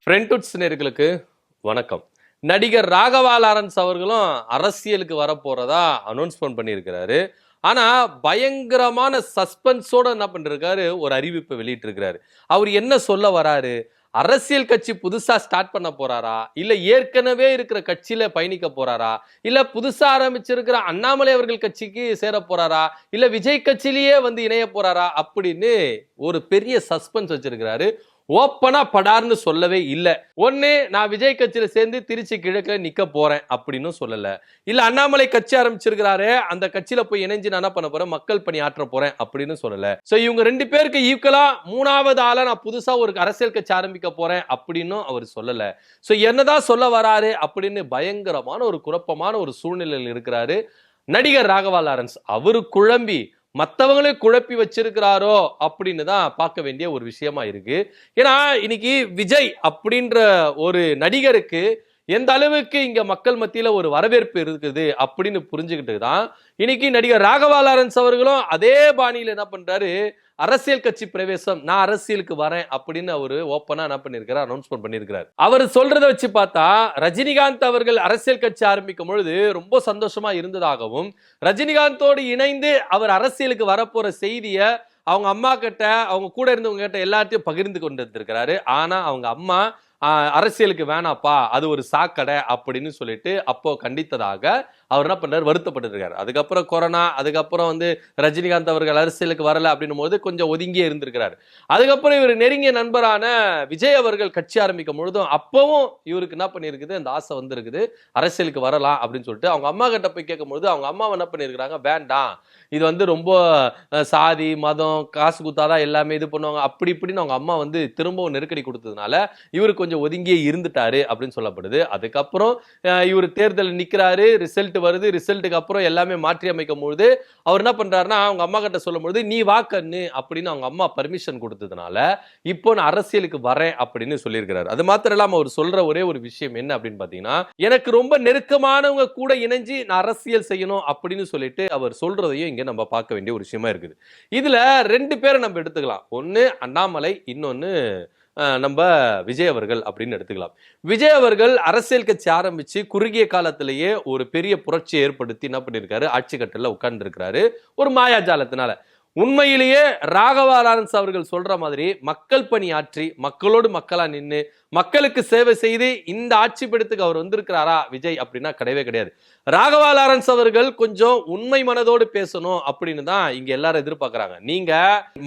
ஃப்ரெண்ட்வுட்ஸ் நேயர்களுக்கு வணக்கம். நடிகர் ராகவா லாரன்ஸ் அவர்களும் அரசியலுக்கு வரப்போறதா அனௌன்ஸ்மெண்ட் பண்ணியிருக்கிறாரு. ஆனா பயங்கரமான சஸ்பென்ஸோட என்ன பண்ணிருக்காரு, ஒரு அறிவிப்பை வெளியிட்டிருக்கிறாரு. அவர் என்ன சொல்ல வராரு? அரசியல் கட்சி புதுசா ஸ்டார்ட் பண்ண போறாரா, இல்ல ஏற்கனவே இருக்கிற கட்சியில பயணிக்க போறாரா, இல்ல புதுசா ஆரம்பிச்சிருக்கிற அண்ணாமலை அவர்கள் கட்சிக்கு சேர போறாரா, இல்ல விஜய் கட்சியிலேயே வந்து இணைய போறாரா அப்படின்னு ஒரு பெரிய சஸ்பென்ஸ் வச்சிருக்கிறாரு. ஓப்பனா படார்னு சொல்லவே இல்ல. ஒண்ணு நான் விஜய் கட்சியில சேர்ந்து திருச்சி கிழக்குல நிக்க போறேன் அப்படின்னு சொல்லல. இல்ல அண்ணாமலை கட்சி ஆரம்பிச்சிருக்கிறாரு, அந்த கட்சியில போய் இணைஞ்சு நான் என்ன பண்ண போறேன், மக்கள் பணி ஆற்ற போறேன் அப்படின்னு சொல்லல. சோ இவங்க ரெண்டு பேருக்கு ஈக்குவலா மூணாவது ஆளா நான் புதுசா ஒரு அரசியல் கட்சி ஆரம்பிக்க போறேன் அப்படின்னு அவர் சொல்லல. சோ என்னதான் சொல்ல வராரு அப்படின்னு பயங்கரமான ஒரு குழப்பமான ஒரு சூழ்நிலையில் இருக்கிறாரு நடிகர் ராகவா லாரன்ஸ். அவரு குழம்பி மற்றவங்களே குழப்பி வச்சிருக்கிறாரோ அப்படின்னு தான் பார்க்க வேண்டிய ஒரு விஷயமா இருக்கு. ஏன்னா இன்னைக்கு விஜய் அப்படின்ற ஒரு நடிகருக்கு எந்த அளவுக்கு இங்க மக்கள் மத்தியில ஒரு வரவேற்பு இருக்குது அப்படின்னு புரிஞ்சுக்கிட்டு தான் இன்னைக்கு நடிகர் ராகவா லாரன்ஸ் அவர்களும் அதே பாணியில என்ன பண்றாரு, அரசியல் கட்சி பிரவேசம், நான் அரசியலுக்கு வரேன் அப்படின்னு அவரு ஓப்பனா என்ன பண்ணிருக்காரு, அனௌன்ஸ்மெண்ட் பண்ணிருக்காரு. அவர் சொல்றதை வச்சு பார்த்தா ரஜினிகாந்த் அவர்கள் அரசியல் கட்சி ஆரம்பிக்கும் பொழுது ரொம்ப சந்தோஷமா இருந்ததாகவும், ரஜினிகாந்தோடு இணைந்து அவர் அரசியலுக்கு வரப்போற செய்திய அவங்க அம்மா கிட்ட, அவங்க கூட இருந்தவங்க கிட்ட எல்லாத்தையும் பகிர்ந்து கொண்டு இருந்திருக்கிறாரு. ஆனா அவங்க அம்மா அரசியலுக்கு வேணாப்பா, அது ஒரு சாக்கடை அப்படின்னு சொல்லிட்டு அப்போ கண்டித்ததாக அவர் என்ன பண்ணார், வருத்தப்பட்டு இருக்காரு. அதுக்கப்புறம் கொரோனா, அதுக்கப்புறம் வந்து ரஜினிகாந்த் அவர்கள் அரசியலுக்கு வரல அப்படின்னும் போது கொஞ்சம் ஒதுங்கியே இருந்திருக்கிறார். அதுக்கப்புறம் இவர் நெருங்கிய நண்பரான விஜய் அவர்கள் கட்சி ஆரம்பிக்கும் பொழுதும் அப்பவும் இவருக்கு என்ன பண்ணிருக்குது, அந்த ஆசை வந்திருக்குது அரசியலுக்கு வரலாம் அப்படின்னு சொல்லிட்டு அவங்க அம்மா கிட்ட போய் கேட்கும்போது அவங்க அம்மா என்ன பண்ணிருக்காங்க, வேண்டாம், இது வந்து ரொம்ப சாதி மதம் காசு குத்தாதான் எல்லாமே இது பண்ணுவாங்க அப்படி இப்படின்னு அவங்க அம்மா வந்து திரும்பவும் நெருக்கடி கொடுத்ததுனால இவரு கொஞ்சம் ஒதுங்கியே இருந்துட்டாரு அப்படின்னு சொல்லப்படுது. அதுக்கப்புறம் இவர் தேர்தல் நிக்கிறாரு, ரிசல்ட் வருது, ரிசல்ட்டுக்கு அப்புறம் எல்லாமே மாற்றி அமைக்கும் பொழுது அவர் என்ன பண்றாருன்னா அவங்க அம்மா கிட்ட சொல்லும் பொழுது நீ வாக்கன்னு அப்படின்னு அவங்க அம்மா பர்மிஷன் கொடுத்ததுனால இப்போ நான் அரசியலுக்கு வரேன் அப்படின்னு சொல்லியிருக்கிறாரு. அது மாத்திரம் இல்லாம அவர் சொல்ற ஒரே ஒரு விஷயம் என்ன அப்படின்னு பாத்தீங்கன்னா, எனக்கு ரொம்ப நெருக்கமானவங்க கூட இணைஞ்சு நான் அரசியல் செய்யணும் அப்படின்னு சொல்லிட்டு அவர் சொல்றதையும் இங்க நம்ம பார்க்க வேண்டிய ஒரு விஷயமா இருக்குது. இதுல ரெண்டு பேரை நம்ம எடுத்துக்கலாம். ஒன்னு அண்ணாமலை, இன்னொன்னு நம்ம விஜய் அவர்கள் அப்படின்னு எடுத்துக்கலாம். விஜய் அவர்கள் அரசியல் கட்சி ஆரம்பிச்சு குறுகிய காலத்திலேயே ஒரு பெரிய புரட்சியை ஏற்படுத்தி என்ன பண்ணிருக்காரு, ஆட்சி கட்டல உட்கார்ந்து இருக்கிறாரு ஒரு மாயாஜாலத்தினால. உண்மையிலேயே ராகவா லாரன்ஸ் அவர்கள் சொல்ற மாதிரி மக்கள் பணி ஆற்றி மக்களோடு மக்களா நின்று மக்களுக்கு சேவை செய்து இந்த ஆட்சி படத்துக்கு அவர் வந்திருக்கிறாரா விஜய் அப்படின்னா கிடையவே கிடையாது. ராகவா லாரன்ஸ் அவர்கள் கொஞ்சம் உண்மை மனதோடு பேசணும் அப்படின்னு தான் இங்க எல்லாரும் எதிர்பார்க்கிறாங்க. நீங்க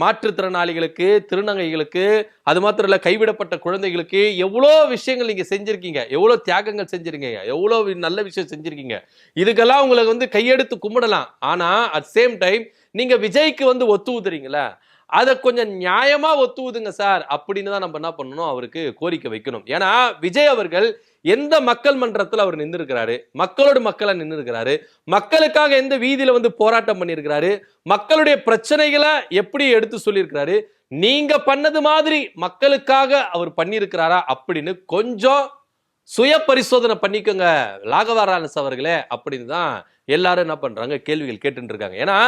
மாற்றுத்திறனாளிகளுக்கு, திருநங்கைகளுக்கு, அது மாத்திரம் இல்ல கைவிடப்பட்ட குழந்தைகளுக்கு எவ்வளோ விஷயங்கள் நீங்க செஞ்சிருக்கீங்க, எவ்வளவு தியாகங்கள் செஞ்சிருக்கீங்க, எவ்வளவு நல்ல விஷயம் செஞ்சிருக்கீங்க. இதுக்கெல்லாம் உங்களுக்கு வந்து கையெடுத்து கும்பிடலாம். ஆனா அட் சேம் டைம் நீங்க விஜய்க்கு வந்து ஒத்து ஊதுறீங்களா, அதை கொஞ்சம் நியாயமா ஒத்து ஊதுங்க சார் அப்படின்னு தான் நம்ம என்ன பண்ணணும், அவருக்கு கோரிக்கை வைக்கணும். ஏன்னா விஜய் அவர்கள் எந்த மக்கள் மன்றத்தில் அவர் நின்று இருக்கிறாரு, மக்களோடு மக்களா நின்று இருக்கிறாரு, மக்களுக்காக எந்த வீதியில வந்து போராட்டம் பண்ணியிருக்கிறாரு, மக்களுடைய பிரச்சனைகளை எப்படி எடுத்து சொல்லியிருக்கிறாரு, நீங்க பண்ணது மாதிரி மக்களுக்காக அவர் பண்ணியிருக்கிறாரா அப்படின்னு கொஞ்சம் சுய பரிசோதனை பண்ணிக்கோங்க ராகவா லாரன்ஸ் அவர்களே அப்படின்னு தான் எல்லாரும் என்ன பண்றாங்க, கேள்விகள் கேட்டு இருக்காங்க. ஏன்னா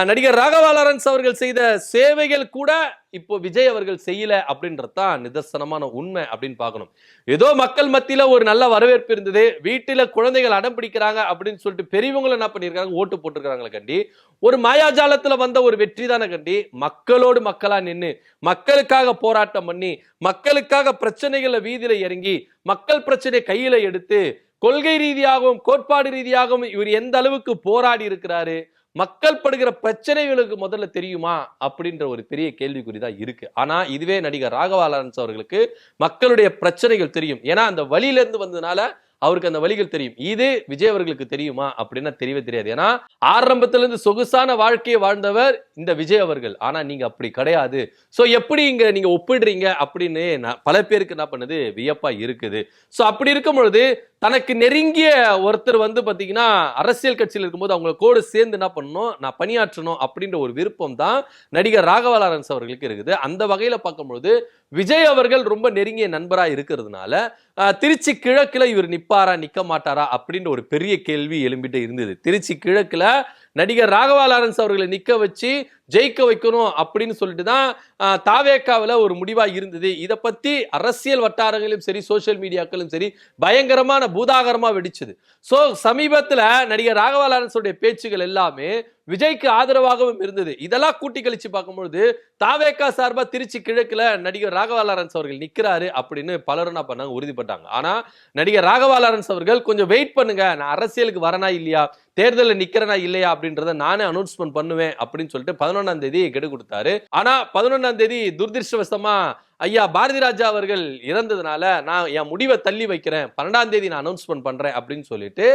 நடிகர் ராகவா லாரன்ஸ் அவர்கள் செய்த சேவைகள் கூட இப்போ விஜய் அவர்கள் செய்யல அப்படின்றதான் நிதர்சனமான உண்மை அப்படின்னு பார்க்கணும். ஏதோ மக்கள் மத்தியில ஒரு நல்ல வரவேற்பு இருந்தது, வீட்டுல குழந்தைகள் அடம் பிடிக்கிறாங்க அப்படின்னு சொல்லிட்டு பெரியவங்களும் என்ன பண்ணிருக்காங்க, ஓட்டு போட்டிருக்காங்களே கண்டி ஒரு மாயாஜாலத்துல வந்த ஒரு வெற்றி தானே கண்டி. மக்களோடு மக்களா நின்று மக்களுக்காக போராட்டம் பண்ணி மக்களுக்காக பிரச்சனைகளை வீதியில இறங்கி மக்கள் பிரச்சனை கையில எடுத்து கொள்கை ரீதியாகவும் கோட்பாடு ரீதியாகவும் இவர் எந்த அளவுக்கு போராடி இருக்கிறாரு, மக்கள் படுகிற பிரச்சனைகளுக்கு முதல்ல தெரியுமா அப்படின்ற ஒரு பெரிய கேள்விக்குறிதான் இருக்கு. ஆனா இதுவே நடிகர் ராகவா லாரன்ஸ் அவர்களுக்கு மக்களுடைய பிரச்சனைகள் தெரியும். ஏன்னா அந்த வழியில இருந்து வந்ததுனால அவருக்கு அந்த வழிகள் தெரியும். இது விஜய் அவர்களுக்கு தெரியுமா அப்படின்னா தெரியவே தெரியாது. ஏன்னா ஆரம்பத்துல இருந்து சொகுசான வாழ்க்கையை வாழ்ந்தவர் இந்த விஜய் அவர்கள். ஆனா நீங்க அப்படி கிடையாது. சோ எப்படி இங்க நீங்க ஒப்பிடுறீங்க அப்படின்னு பல பேருக்கு என்ன பண்ணுது, வியப்பா இருக்குது. சோ அப்படி இருக்கும் பொழுது தனக்கு நெருங்கிய ஒருத்தர் வந்து பாத்தீங்கன்னா அரசியல் கட்சியில் இருக்கும்போது அவங்க கூட சேர்ந்து என்ன பண்ணணும், நான் பணியாற்றணும் அப்படின்ற ஒரு விருப்பம் தான் நடிகர் ராகவா லாரன்ஸ் அவர்களுக்கு இருக்குது. அந்த வகையில பார்க்கும்பொழுது விஜய் அவர்கள் ரொம்ப நெருங்கிய நண்பரா இருக்கிறதுனால திருச்சி கிழக்குல இவர் நிப்பாரா நிக்க மாட்டாரா அப்படின்ற ஒரு பெரிய கேள்வி எழும்பிட்டு இருந்தது. திருச்சி கிழக்குல நடிகர் ராகவா லாரன்ஸ் அவர்களை நிக்க வச்சு ஜெயிக்க வைக்கணும் அப்படின்னு சொல்லிட்டு தான் தாவேக்காவில் ஒரு முடிவா இருந்தது. இதை பத்தி அரசியல் வட்டாரங்களும் சரி, சோசியல் மீடியாக்களும் சரி பயங்கரமான பூதாகரமா வெடிச்சது. சோ சமீபத்துல நடிகர் ராகவா லாரன்ஸோட பேச்சுகள் எல்லாமே விஜய்க்கு ஆதரவாகவும் இருந்தது. இதெல்லாம் கூட்டி கழிச்சு பார்க்கும்பொழுது தாவேக்கா சார்பா திருச்சி கிழக்குல நடிகர் ராகவா லாரன்ஸ் அவர்கள் நிக்கிறாரு அப்படின்னு பலரும் என்ன பண்ணாங்க, உறுதிப்பட்டாங்க. ஆனா நடிகர் ராகவா லாரன்ஸ் அவர்கள் கொஞ்சம் வெயிட் பண்ணுங்க, நான் அரசியலுக்கு வரனா இல்லையா, தேர்தலில் நிக்கிறனா இல்லையா அப்படின்றத நானே அனௌன்ஸ்மெண்ட் பண்ணுவேன் அப்படின்னு சொல்லிட்டு 11ஆம் தேதி கெடு கொடுத்தாரு. ஆனா 11ஆம் தேதி துரதிருஷ்டவசமா ஐயா பாரதி ராஜா அவர்கள் இறந்ததுனால நான் என் முடிவை தள்ளி வைக்கிறேன், 12ஆம் தேதி நான் அனௌன்ஸ்மெண்ட் பண்றேன் அப்படின்னு சொல்லிட்டு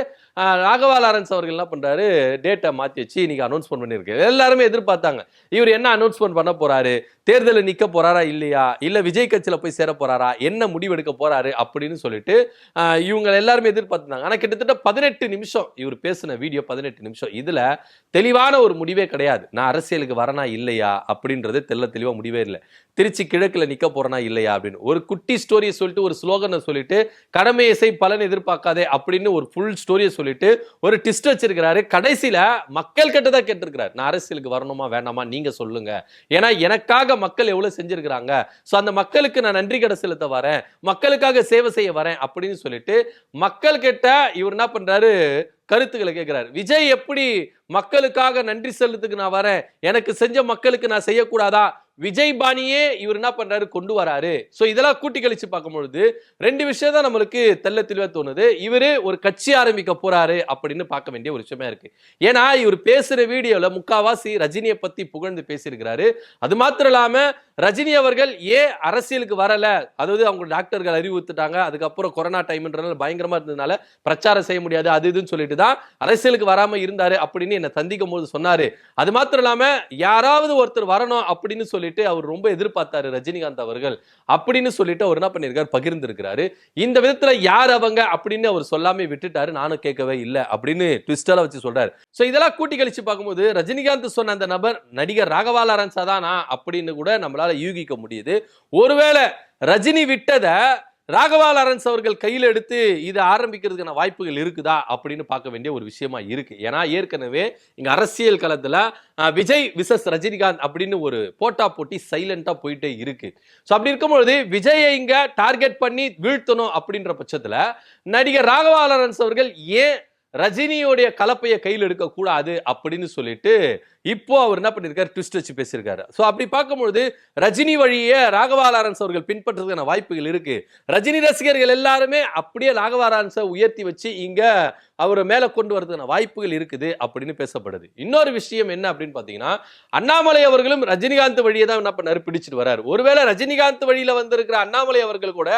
ராகவா லாரன்ஸ் அவர்கள் என்ன பண்றாரு, டேட்டை மாத்தி வச்சு இன்னைக்கு அனௌன்ஸ்மெண்ட் பண்ணிருக்கு. எல்லாருமே எதிர்பார்த்தாங்க இவர் என்ன அனௌன்ஸ்மெண்ட் பண்ண போறாரு, தேர்தலில் நிக்க போறாரா இல்லையா, இல்ல விஜய் கட்சியில போய் சேர போறாரா, என்ன முடிவெடுக்க போறாரு அப்படின்னு சொல்லிட்டு இவங்க எல்லாருமே எதிர்பார்த்தாங்க. ஆனா கிட்டத்தட்ட 18 நிமிஷம் இவர் பேசின வீடியோ, 18 நிமிஷம். இதுல தெளிவான ஒரு முடிவே கிடையாது. நான் அரசியலுக்கு வரனா இல்லையா அப்படின்றது தெளிவா முடிவே இல்லை. திருச்சி கிழக்குல நிக்க போறனா இல்லையா அப்படின்னு ஒரு குட்டி ஸ்டோரியை சொல்லிட்டு, ஒரு ஸ்லோகனை சொல்லிட்டு, கடமை இசை பலன் எதிர்பார்க்காதே அப்படின்னு ஒரு ஃபுல் ஸ்டோரியை சொல்லிட்டு ஒரு ட்விஸ்ட் வச்சிருக்கிறாரு. கடைசியில மக்கள் கிட்ட தான் கேட்டிருக்கிறார், நான் அரசியலுக்கு வரணுமா வேண்டாமா நீங்க சொல்லுங்க, ஏன்னா எனக்காக மக்கள் எவ்வளவு செஞ்சிருக்கிறாங்க, சோ அந்த மக்களுக்கு நான் நன்றி கடை செலுத்த வரேன், மக்களுக்காக சேவை செய்ய வரேன் அப்படின்னு சொல்லிட்டு மக்கள் கிட்ட இவர் என்ன பண்றாரு, கருத்துக்களை கேட்கிறார். விஜய் எப்படி மக்களுக்காக நன்றி செலுத்துக்கு நான் வரேன், எனக்கு செஞ்ச மக்களுக்கு நான் செய்யக்கூடாதா, விஜய் பாணியே இவர் என்ன பண்றாரு கொண்டு வராரு. சோ இதெல்லாம் கூட்டி கழிச்சு பார்க்கும்பொழுது 2 விஷயம் தான் நம்மளுக்கு தெளிவா தோணுது. இவரு ஒரு கட்சி ஆரம்பிக்க போறாரு அப்படின்னு பார்க்க வேண்டிய ஒரு விஷயமா இருக்கு. ஏன்னா இவர் பேசுற வீடியோல முக்காவாசி ரஜினியை பத்தி புகழ்ந்து பேசியிருக்கிறாரு. அது மாத்திரம் இல்லாம ரஜினி அவர்கள் ஏன் அரசியலுக்கு வரல, அதாவது அவங்க டாக்டர்கள் அறிவுறுத்துட்டாங்க, அதுக்கப்புறம் கொரோனா டைம்ன்றதுனால பயங்கரமா இருந்ததுனால பிரச்சாரம் செய்ய முடியாது அது இதுன்னு சொல்லிட்டு தான் அரசியலுக்கு வராம இருந்தாரு அப்படின்னு என்ன சந்திக்கும் போது சொன்னாரு. அது மாத்திரம் இல்லாம யாராவது ஒருத்தர் வரணும் அப்படின்னு சொல்லிட்டு அவர் ரொம்ப எதிர்பார்த்தாரு ரஜினிகாந்த் அவர்கள் அப்படின்னு சொல்லிட்டு அவர் என்ன பண்ணிருக்காரு, பகிர்ந்திருக்கிறாரு. இந்த விதத்துல யார் அவங்க அப்படின்னு அவர் சொல்லாம விட்டுட்டாரு, நானும் கேட்கவே இல்லை அப்படின்னு ட்விஸ்டரா வச்சு சொல்றாரு. சோ இதெல்லாம் கூட்டி கழிச்சு பார்க்கும்போது ரஜினிகாந்த் சொன்ன அந்த நபர் நடிகர் ராகவா லாரன்ஸ் தானா அப்படின்னு கூட நம்மளால யூகிக்க முடியுது. ஒருவேளை ரஜினி விட்டத ராகவா லாரன்ஸ் அவர்கள் கையில் எடுத்து இது ஆரம்பிக்கிறதுக்கான வாய்ப்புகள் இருக்குதா அப்படின்னு பார்க்க வேண்டிய ஒரு விஷயமா இருக்கு. ஏன்னா ஏற்கனவே இங்க அரசியல் களத்துல விஜய் விசஸ் ரஜினிகாந்த் அப்படின்னு ஒரு போட்டா போட்டி சைலண்டா போயிட்டே இருக்கு. சோ அப்படி இருக்கும்பொழுது விஜயை இங்க டார்கெட் பண்ணி வீழ்த்தணும் அப்படின்ற பட்சத்துல நடிகர் ராகவா லாரன்ஸ் அவர்கள் ஏன் ரஜினியோடைய கலப்பையை கையில் எடுக்க கூடாது அப்படின்னு சொல்லிட்டு இப்போ அவர் என்ன பண்ணிருக்காரு, ட்விஸ்ட் வச்சு பேசியிருக்காரு. சோ அப்படி பார்க்கும்பொழுது ரஜினி வழியே ராகவா லாரன்ஸ் அவர்கள் பின்பற்றுறதுக்கான வாய்ப்புகள் இருக்கு. ரஜினி ரசிகர்கள் எல்லாருமே அப்படியே ராகவா லாரன்ஸை உயர்த்தி வச்சு இங்க அவர் மேல கொண்டு வரதுக்கான வாய்ப்புகள் இருக்குது அப்படின்னு பேசப்படுது. இன்னொரு விஷயம் என்ன அப்படின்னு பாத்தீங்கன்னா, அண்ணாமலை அவர்களும் ரஜினிகாந்த் வழியை தான் என்ன பண்ணாரு, பிடிச்சிட்டு வர்றாரு. ஒருவேளை ரஜினிகாந்த் வழியில வந்திருக்கிற அண்ணாமலை அவர்கள் கூட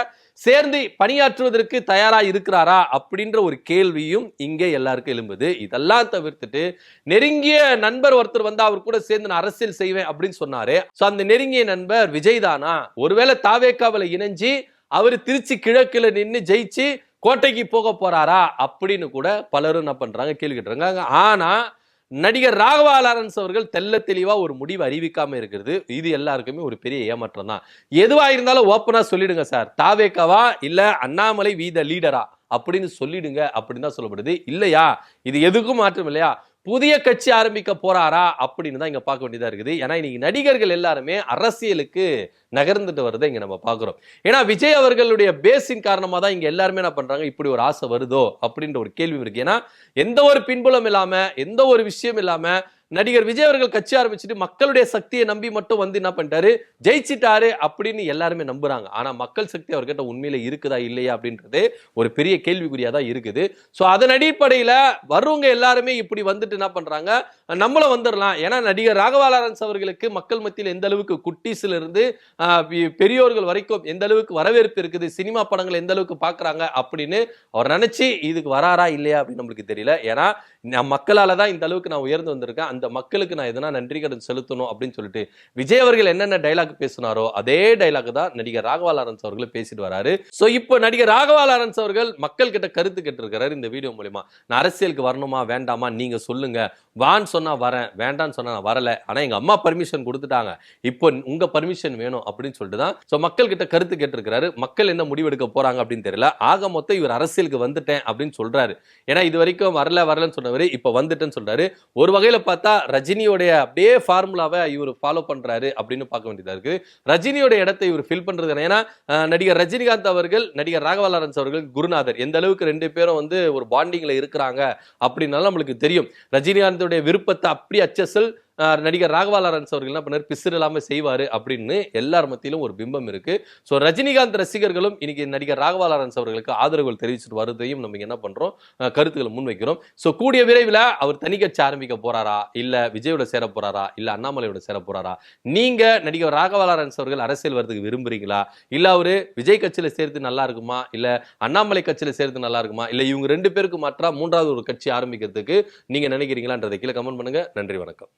சேர்ந்து பணியாற்றுவதற்கு தயாரா இருக்கிறாரா அப்படின்ற ஒரு கேள்வியும் இங்கே எல்லாருக்கும் எழும்புது. இதெல்லாம் தவிர்த்துட்டு நெருங்கிய நண்பர் ஒருத்தர் வந்து அவர் கூட சேர்ந்து நான் அரசியல் செய்வேன் அப்படின்னு சொன்னாரு. சோ அந்த நெருங்கிய நண்பர் விஜய் தானா, ஒருவேளை தாவேக்காவில இணைஞ்சு அவர் திருச்சி கிழக்குல நின்று ஜெயிச்சு கோட்டைக்கு போக போறாரா அப்படின்னு கூட பலரும் என்ன பண்றாங்க, கேள்வி கேட்டுறாங்க. ஆனா நடிகர் ராகவா லாரன்ஸ் அவர்கள் தெளிவா ஒரு முடிவு அறிவிக்காம இருக்கிறது இது எல்லாருக்குமே ஒரு பெரிய ஏமாற்றம் தான். எதுவா இருந்தாலும் ஓப்பனா சொல்லிடுங்க சார், தாவேக்காவா இல்ல அண்ணாமலை வி த லீடரா அப்படின்னு சொல்லிடுங்க அப்படின்னு தான் சொல்லப்படுது. இல்லையா இது எதுக்கும் மாற்றம் இல்லையா, புதிய கட்சி ஆரம்பிக்க போறாரா அப்படின்னு தான் இங்க பார்க்க வேண்டியதா இருக்குது. ஏன்னா இன்னைக்கு நடிகர்கள் எல்லாருமே அரசியலுக்கு நகர்ந்துட்டு வரதை இங்க நம்ம பாக்குறோம். ஏன்னா விஜய் அவர்களுடைய பேஸின் காரணமா தான் இங்க எல்லாருமே என்ன பண்றாங்க, இப்படி ஒரு ஆசை வருதோ அப்படின்ற ஒரு கேள்வி இருக்கு. ஏன்னா எந்த ஒரு பின்புலம் இல்லாம எந்த ஒரு விஷயம் இல்லாம நடிகர் விஜய் அவர்கள் கட்சி ஆரம்பிச்சுட்டு மக்களுடைய சக்தியை நம்பி மட்டும் வந்து என்ன பண்ணிட்டாரு, ஜெயிச்சிட்டாரு அப்படின்னு எல்லாருமே நம்புறாங்க. ஆனா மக்கள் சக்தி அவர்கிட்ட உண்மையில இருக்குதா இல்லையா அப்படின்றது ஒரு பெரிய கேள்விக்குறியா தான் இருக்குது. சோ அதன் அடிப்படையில வருவங்க எல்லாருமே இப்படி வந்துட்டு என்ன பண்றாங்க, நம்மளும் வந்துடலாம். ஏன்னா நடிகர் ராகவா லாரன்ஸ் அவர்களுக்கு மக்கள் மத்தியில் எந்த அளவுக்கு குட்டீஸ்ல இருந்து பெரியோர்கள் வரைக்கும் எந்த அளவுக்கு வரவேற்பு இருக்குது, சினிமா படங்கள் எந்த அளவுக்கு பாக்குறாங்க அப்படின்னு அவர் நினைச்சு இதுக்கு வராரா இல்லையா அப்படின்னு நம்மளுக்கு தெரியல. ஏன்னா மக்களால தான் இந்த அளவுக்கு நான் உயர்ந்து வந்திருக்கேன், அந்த மக்களுக்கு நான் எதனா நன்றி கடன் செலுத்தணும் அப்படின்னு சொல்லிட்டு விஜய் அவர்கள் என்னென்ன டைலாக் பேசினாரோ அதே டைலாக் தான் நடிகர் ராகவா லாரன்ஸ் அவர்கள் பேசிட்டு வராரு. சோ இப்போ நடிகர் ராகவா லாரன்ஸ் அவர்கள் மக்கள் கிட்ட கருத்து கேட்டிருக்கிறாரு இந்த வீடியோ மூலமா. நான் அரசியலுக்கு வரணுமா வேண்டாமா நீங்க சொல்லுங்க, வான்னு சொன்னா வரேன், வேண்டான்னு சொன்னா நான் வரல, ஆனா எங்க அம்மா பர்மிஷன் கொடுத்துட்டாங்க, இப்போ உங்க பர்மிஷன் வேணும் அப்படின்னு சொல்லிட்டு தான் சோ மக்கள் கிட்ட கருத்து கேட்டிருக்கிறாரு. மக்கள் என்ன முடிவெடுக்க போறாங்க அப்படின்னு தெரியல. ஆக மொத்தம் இவர் அரசியலுக்கு வந்துட்டேன் அப்படின்னு சொல்றாரு. ஏன்னா இது வரைக்கும் வரலன்னு சொன்னவரு இப்ப வந்துட்டேன்னு சொல்றாரு. ஒரு வகையில பார்த்தா ரஜினியோடைய அப்படியே ஃபார்முலாவை இவர் ஃபாலோ பண்றாரு அப்படின்னு பார்க்க வேண்டியதா இருக்கு. ரஜினியோட இடத்தை இவர் ஃபில் பண்றது. ஏன்னா நடிகர் ரஜினிகாந்த் அவர்கள் நடிகர் ராகவா லாரன்ஸ் அவர்கள் குருநாதர், எந்த அளவுக்கு ரெண்டு பேரும் வந்து ஒரு பாண்டிங்ல இருக்கிறாங்க அப்படின்னாலும் நம்மளுக்கு தெரியும். ரஜினிகாந்தோடைய விருப்பத்தை அப்படி அச்சசல் நடிகர் ராகவா லாரன்ஸ் அவர்கள் என்ன பண்ணார், பிசிறு இல்லாம செய்வாரு அப்படின்னு எல்லார் மத்தியிலும் ஒரு பிம்பம் இருக்கு. சோ ரஜினிகாந்த் ரசிகர்களும் இன்னைக்கு நடிகர் ராகவா லாரன்ஸ் அவர்களுக்கு ஆதரவுகள் தெரிவிச்சுட்டு வருவதையும் நம்ம என்ன பண்றோம், கருத்துக்களை முன்வைக்கிறோம். சோ கூடிய விரைவில் அவர் தனி கட்சி ஆரம்பிக்க போறாரா, இல்ல விஜயோட சேர போறாரா, இல்ல அண்ணாமலையோட சேர போறாரா? நீங்க நடிகர் ராகவா லாரன்ஸ் அவர்கள் அரசியல் வரதுக்கு விரும்புறீங்களா, இல்ல அவரு விஜய் கட்சியில சேர்த்து நல்லா இருக்குமா, இல்ல அண்ணாமலை கட்சியில சேர்த்து நல்லா இருக்குமா, இல்ல இவங்க ரெண்டு பேருக்கு மாற்றா மூன்றாவது ஒரு கட்சி ஆரம்பிக்கிறதுக்கு நீங்க நினைக்கிறீங்களான்றதை கீழே கமெண்ட் பண்ணுங்க. நன்றி, வணக்கம்.